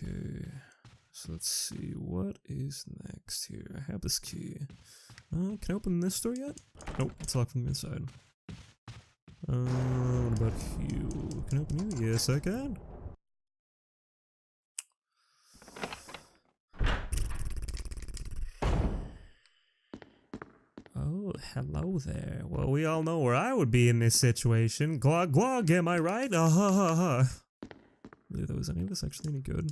Okay, so let's see, what is next here? I have this key. Can I open this door yet? Nope, it's locked from the inside. What about you? Can I open you? Yes, I can. Oh, hello there. Well, we all know where I would be in this situation. Glog glog, am I right? Ha ha ha. Really, though, is any of this actually any good?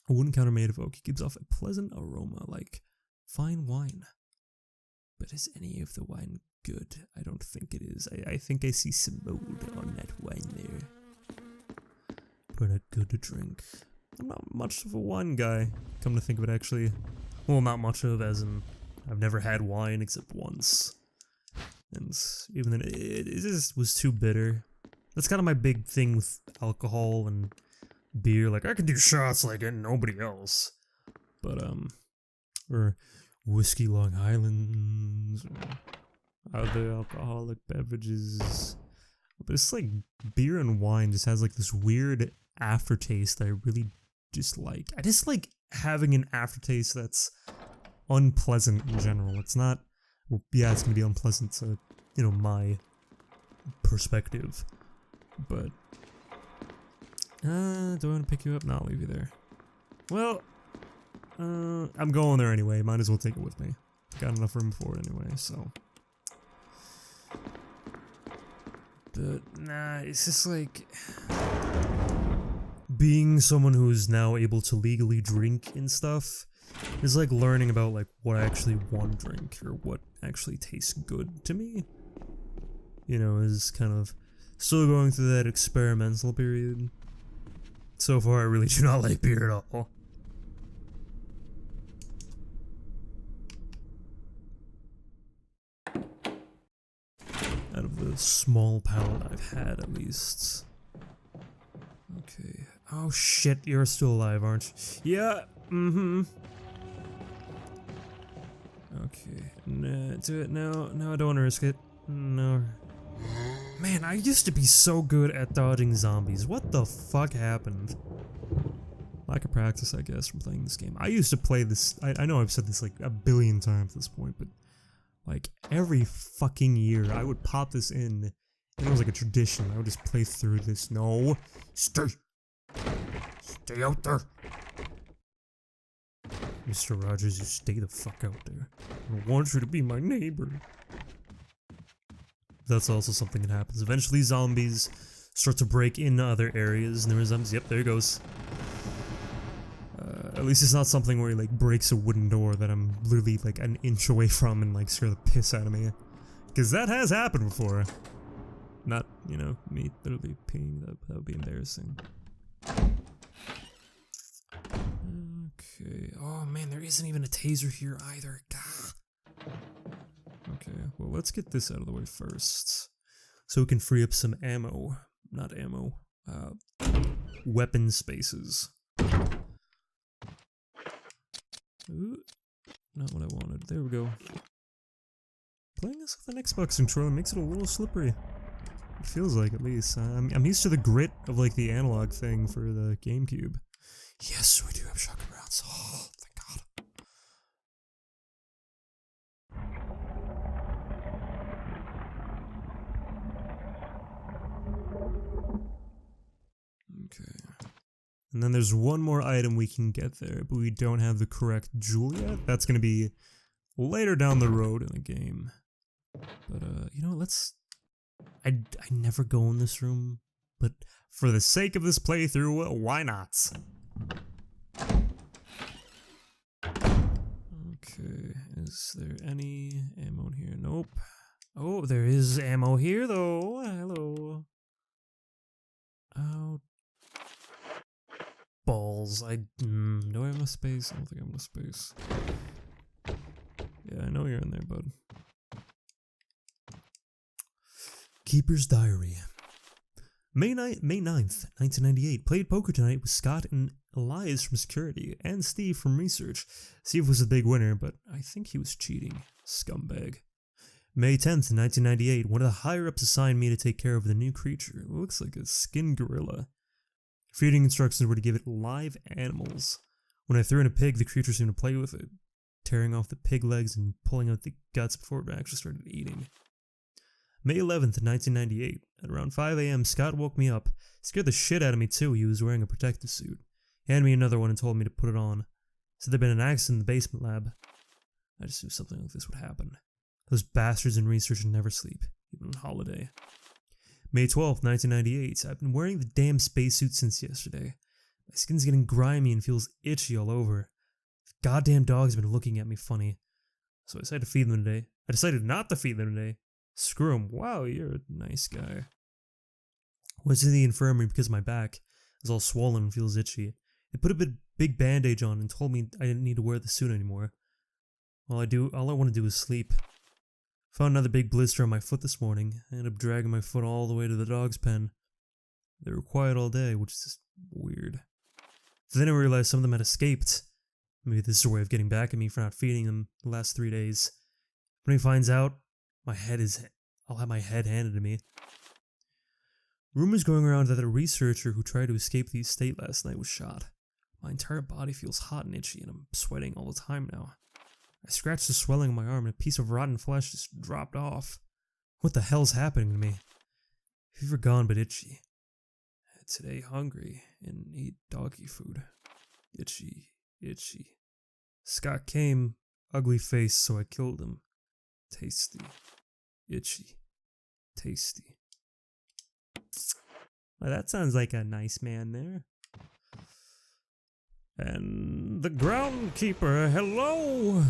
A wooden counter made of oak. It gives off a pleasant aroma like fine wine. But is any of the wine good? I don't think it is. I think I see some mold on that wine there. But not good to drink. I'm not much of a wine guy, come to think of it actually. Well, not much of, as in, I've never had wine except once. And even then, it just was too bitter. That's kind of my big thing with alcohol and beer. Like, I can do shots like it, nobody else. But, or whiskey Long Islands, or other alcoholic beverages. But it's like beer and wine just has like this weird aftertaste that I really dislike. I just like having an aftertaste that's unpleasant in general. It's not, well, yeah, it's gonna be unpleasant to, you know, my perspective. But, do I want to pick you up? No, I'll leave you there. Well, I'm going there anyway. Might as well take it with me. Got enough room for it anyway, so. But, nah, it's just like being someone who's now able to legally drink and stuff is like learning about like what I actually want to drink or what actually tastes good to me. You know, is kind of still going through that experimental period. So far, I really do not like beer at all. Out of the small palette I've had, at least. Okay. Oh shit, you're still alive, aren't you? Yeah, Okay. Nah, do it now. No, I don't want to risk it. No. Man, I used to be so good at dodging zombies. What the fuck happened? Lack of practice, I guess, from playing this game. I used to play this, I know I've said this like a billion times at this point, but like every fucking year I would pop this in, and it was like a tradition. I would just play through this. No, stay out there. Mr. Rogers, you stay the fuck out there. I don't want you to be my neighbor. That's also something that happens. Eventually zombies start to break into other areas, and there are zombies. Yep, there it goes. At least it's not something where he like breaks a wooden door that I'm literally like an inch away from and like scare the piss out of me. Because that has happened before. Not, you know, me literally peeing. That would be embarrassing. Okay. Oh man, there isn't even a taser here either. Gah. Okay, well let's get this out of the way first. So we can free up some ammo. Not ammo. Weapon spaces. Ooh, not what I wanted. There we go. Playing this with an Xbox controller makes it a little slippery. It feels like, at least. I'm used to the grit of like the analog thing for the GameCube. Yes, we do have shotgun rounds. Oh, thank God. Okay. And then there's one more item we can get there, but we don't have the correct jewel yet. That's gonna be later down the road in the game. But, you know what, let's... I never go in this room, but for the sake of this playthrough, why not? Okay, is there any ammo in here? Nope. Oh, there is ammo here, though. Hello. Oh. Balls. Do I have enough space? I don't think I have enough space. Yeah, I know you're in there, bud. Keeper's Diary. May 9th, 1998. Played poker tonight with Scott and Elias from security, and Steve from research. Steve was a big winner, but I think he was cheating. Scumbag. May 10th, 1998. One of the higher-ups assigned me to take care of the new creature. It looks like a skin gorilla. Feeding instructions were to give it live animals. When I threw in a pig, the creature seemed to play with it, tearing off the pig legs and pulling out the guts before it actually started eating. May 11th, 1998. At around 5 a.m., Scott woke me up. Scared the shit out of me too. He was wearing a protective suit. He handed me another one and told me to put it on. Said there'd been an accident in the basement lab. I just knew something like this would happen. Those bastards in research never sleep, even on holiday. May 12th, 1998. I've been wearing the damn spacesuit since yesterday. My skin's getting grimy and feels itchy all over. The goddamn dog's been looking at me funny. So I decided to feed them today. I decided not to feed them today. Screw him. Wow, you're a nice guy. Went to the infirmary because my back is all swollen and feels itchy. They put a big bandage on and told me I didn't need to wear the suit anymore. All I want to do is sleep. Found another big blister on my foot this morning. I ended up dragging my foot all the way to the dog's pen. They were quiet all day, which is just weird. Then I realized some of them had escaped. Maybe this is a way of getting back at me for not feeding them the last 3 days. When he finds out, I'll have my head handed to me. Rumors going around that a researcher who tried to escape the estate last night was shot. My entire body feels hot and itchy, and I'm sweating all the time now. I scratched the swelling on my arm, and a piece of rotten flesh just dropped off. What the hell's happening to me? Fever gone, but itchy. Today hungry and eat doggy food. Itchy, itchy. Scott came, ugly face, so I killed him. Tasty. Itchy. Tasty. Well, that sounds like a nice man there. And the groundkeeper, hello!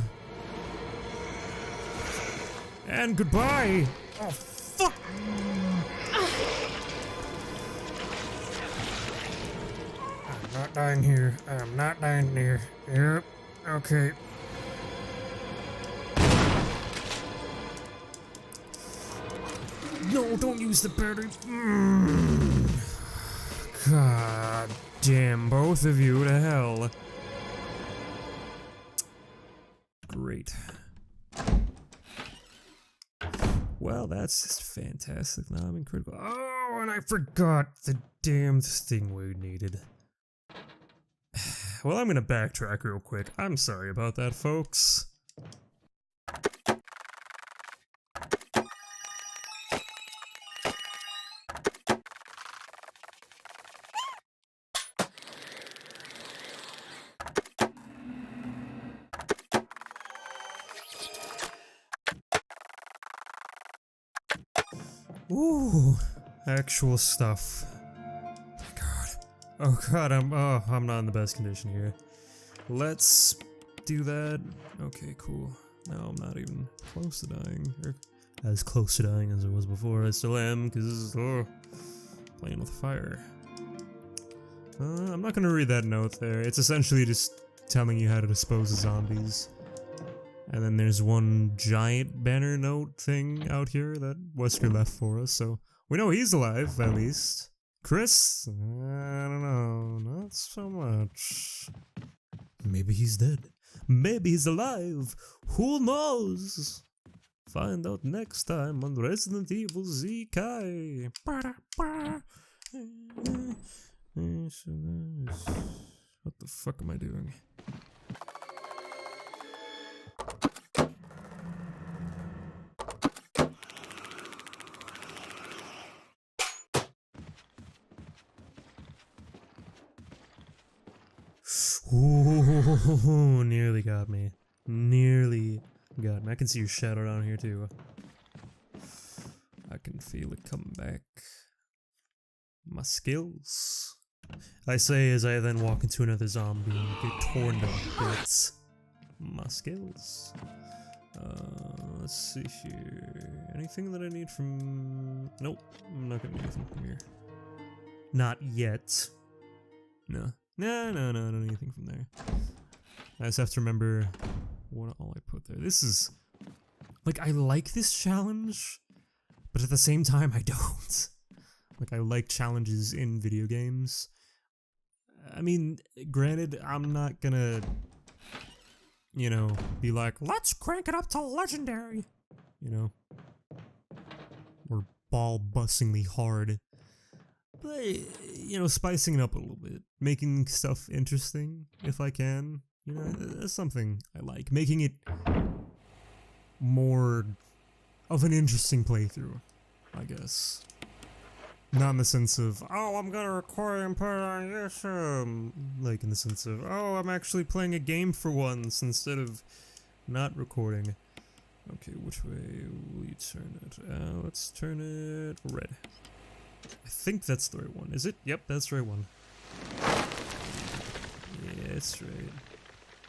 And goodbye! Oh, fuck! I'm not dying here. I'm not dying here. Yep. Okay. No, don't use the battery. God damn, both of you to hell. Great. Well, that's just fantastic. Now I'm in critical. Oh, and I forgot the damn thing we needed. Well, I'm gonna backtrack real quick. I'm sorry about that, folks. Ooh, actual stuff. God. Oh god, I'm not in the best condition here. Let's do that. Okay, cool. Now I'm not even close to dying. Or as close to dying as I was before. I still am, because playing with fire. I'm not gonna read that note there. It's essentially just telling you how to dispose of zombies. And then there's one giant banner note thing out here that Wesker left for us, so we know he's alive, at least. Chris? I don't know, not so much. Maybe he's dead. Maybe he's alive. Who knows? Find out next time on Resident Evil ZK. What the fuck am I doing? Ooh, nearly got me. Nearly got me. I can see your shadow down here too. I can feel it coming back. My skills. I say as I then walk into another zombie and get torn to bits. My skills. Let's see here. Anything that I need from... Nope, I'm not gonna need anything from here. Not yet. No. No, I don't need anything from there. I just have to remember what all I put there. This is... Like, I like this challenge, but at the same time, I don't. Like, I like challenges in video games. I mean, granted, I'm not gonna, you know, be like, let's crank it up to legendary, you know, or ball-bustingly hard. but, you know, spicing it up a little bit. Making stuff interesting, if I can. You know, that's something I like. Making it more of an interesting playthrough, I guess. Not in the sense of, oh, I'm gonna record and put it on this, like in the sense of, oh, I'm actually playing a game for once instead of not recording. Okay, which way will you turn it? Let's turn it red. I think that's the right one. Is it? Yep, that's the right one. Yeah, it's right.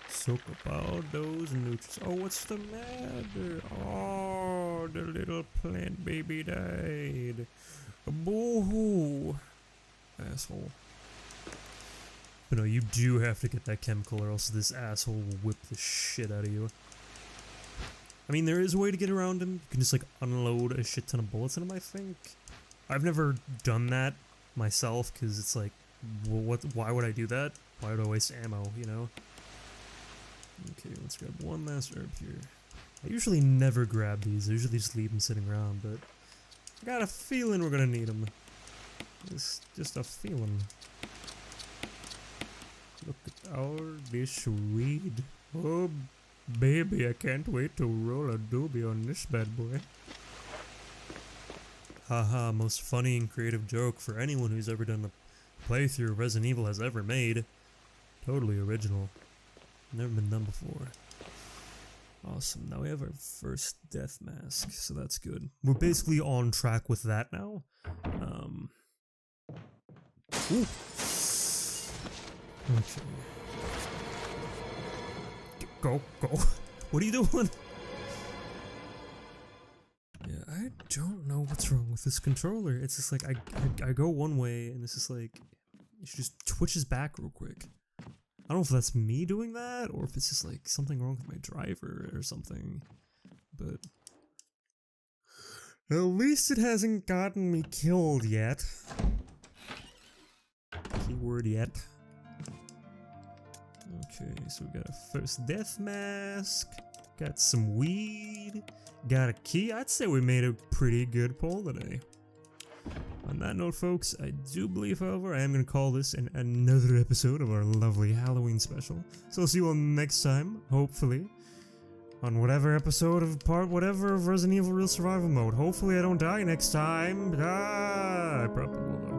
Soak up all those nutrients. Oh, what's the matter? Oh, the little plant baby died. Boo-hoo. Asshole. But no, you do have to get that chemical or else this asshole will whip the shit out of you. I mean, there is a way to get around him. You can just like unload a shit ton of bullets in him, I think. I've never done that myself because it's like, well, why would I do that? Why would I waste ammo, you know? Okay, let's grab one last herb here. I usually never grab these. I usually just leave them sitting around, but I got a feeling we're gonna need them. It's just a feeling. Look at all this weed. Oh, baby, I can't wait to roll a doobie on this bad boy. Haha, most funny and creative joke for anyone who's ever done a playthrough Resident Evil has ever made. Totally original. Never been done before. Awesome, now we have our first death mask, so that's good. We're basically on track with that now. Ooh. Okay. Go. What are you doing? Yeah, I don't know what's wrong with this controller. It's just like, I go one way, and this is like, it just twitches back real quick. I don't know if that's me doing that, or if it's just like something wrong with my driver or something, but at least it hasn't gotten me killed yet. Keyword yet. Okay, so we got a first death mask, got some weed, got a key. I'd say we made a pretty good pull today. On that note, folks, I do believe, however, I am going to call this another episode of our lovely Halloween special. So I'll see you all next time, hopefully, on whatever episode of whatever of Resident Evil Real Survival Mode. Hopefully I don't die next time. I probably will, though.